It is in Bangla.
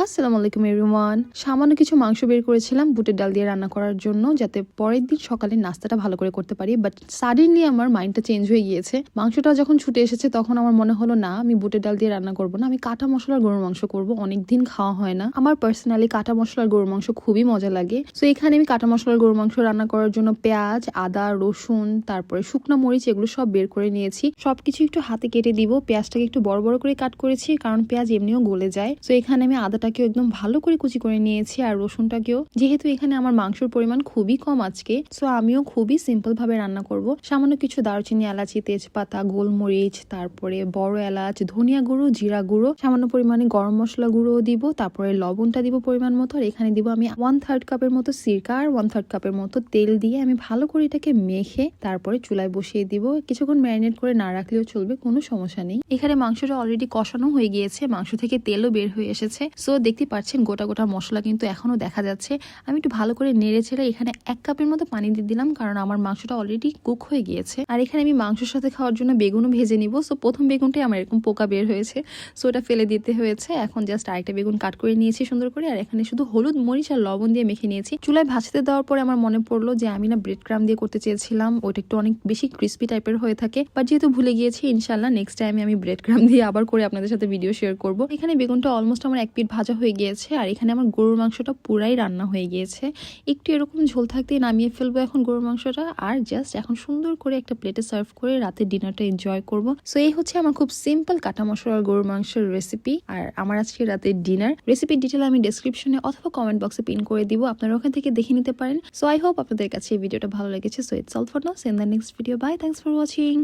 আসসালামু আলাইকুম এভরিওয়ান। সামান্য কিছু মাংস বের করেছিলাম বুটের ডাল দিয়ে রান্না করার জন্য, যাতে পরের দিন সকালে নাস্তাটা ভালো করে করতে পারি। বাট সাডেনলি আমার মাইন্ডটা চেঞ্জ হয়ে গিয়েছে। মাংসটা যখন ছুটে এসেছে তখন আমার মনে হলো না, আমি বুটের ডাল দিয়ে রান্না করব না, আমি কাটা মশলার গরুর মাংস করব। অনেকদিন খাওয়া হয় না। আমার পার্সোনালি কাটা মশলার গরুর মাংস খুবই মজা লাগে। সো এখানে আমি কাটা মশলার গরুর মাংস রান্না করার জন্য পেঁয়াজ, আদা, রসুন, তারপরে শুকনো মরিচ এগুলো সব বের করে নিয়েছি। সবকিছু একটু হাতে কেটে দিব। পেঁয়াজটাকে একটু বড় বড় করে কাট করেছি, কারণ পেঁয়াজ এমনিও গলে যায়। সো এখানে আমি আদাটাকেও একদম ভালো করে কুচি করে নিয়েছি, আর রসুনটাকেও। যেহেতু এখানে আমার মাংসের পরিমাণ খুবই কম আজকে, সো আমিও খুবই সিম্পল ভাবে রান্না করব। সামান্য কিছু দারুচিনি, এলাচি, তেজপাতা, গোলমরিচ, তারপরে বড় এলাচ, ধনিয়া গুঁড়ো, জিরা গুঁড়ো, সামান্য পরিমাণে গরম মশলা গুঁড়ো দিব, তারপরে লবণটা দিব পরিমাণ মতো। আর এখানে দিব আমি 1/3 কাপের মতো সিরকা আর 1/3 কাপের মতো তেল দিয়ে আমি ভালো করে এটাকে মেখে তারপরে চুলায় বসিয়ে দিব। কিছুক্ষণ ম্যারিনেট করে না রাখলেও চলবে, কোনো সমস্যা নেই। এখানে মাংসটা অলরেডি কষানো হয়ে গিয়েছে, মাংস থেকে তেলও বের হয়ে এসেছে। সো দেখতে পাচ্ছেন গোটা গোটা মশলা কিন্তু এখনো দেখা যাচ্ছে। আমি একটু ভালো করে নেড়ে ছেড়ে এখানে 1 কাপের মতো পানি দিয়ে দিলাম, কারণ আমার মাংসটা অলরেডি কুক হয়ে গিয়েছে। আর এখানে আমি মাংসের সাথে খাওয়ার জন্য বেগুনও ভেজে নিব। সো প্রথম বেগুনটাই আমার এরকম পোকা বের হয়েছে, সো ওটা ফেলে দিতে হয়েছে। এখন জাস্ট আরেকটা বেগুন কাট করে নিয়েছি সুন্দর করে, আর এখানে শুধু হলুদ, মরিচ আর লবণ দিয়ে মেখে নিয়েছি। চুলায় ভাজতে দেওয়ার পরে আমার মনে পড়লো যে আমি না ব্রেড ক্রাম দিয়ে করতে চেয়েছিলাম, ওটা একটু অনেক বেশি ক্রিস্পি টাইপের হয়ে থাকে। বাট যেহেতু ভুলে গিয়েছি, ইনশাল্লাহ নেক্সট টাইমে আমি ব্রেড ক্রাম দিয়ে আবার করে আপনাদের সাথে ভিডিও শেয়ার করব। এখানে বেগুনটা অলমোস্ট আমার 1 পিঠ ভাজা হয়ে গিয়েছে, আর এখানে আমার গরুর মাংসটা পুরাই রান্না হয়ে গিয়েছে। একটু এরকম ঝোল থাকতেই নামিয়ে ফেলবো এখন গরুর মাংসটা, আর জাস্ট এখন সুন্দর করে একটা প্লেটে সার্ভ করে রাতের ডিনারটা এনজয় করব। সো এই হচ্ছে আমার খুব সিম্পল কাটা মশলার গরুর মাংসের রেসিপি, আর আমার আজকে রাতের ডিনার রেসিপির ডিটেল আমি ডেসক্রিপশনে অথবা কমেন্ট বক্সে পিন করে দিব, আপনারা ওখান থেকে দেখে নিতে পারেন। সো আই হোপ আপনাদের কাছে এই ভিডিওটা ভালো লেগেছে। So it's all for now, see you in the next video. Bye, thanks for watching.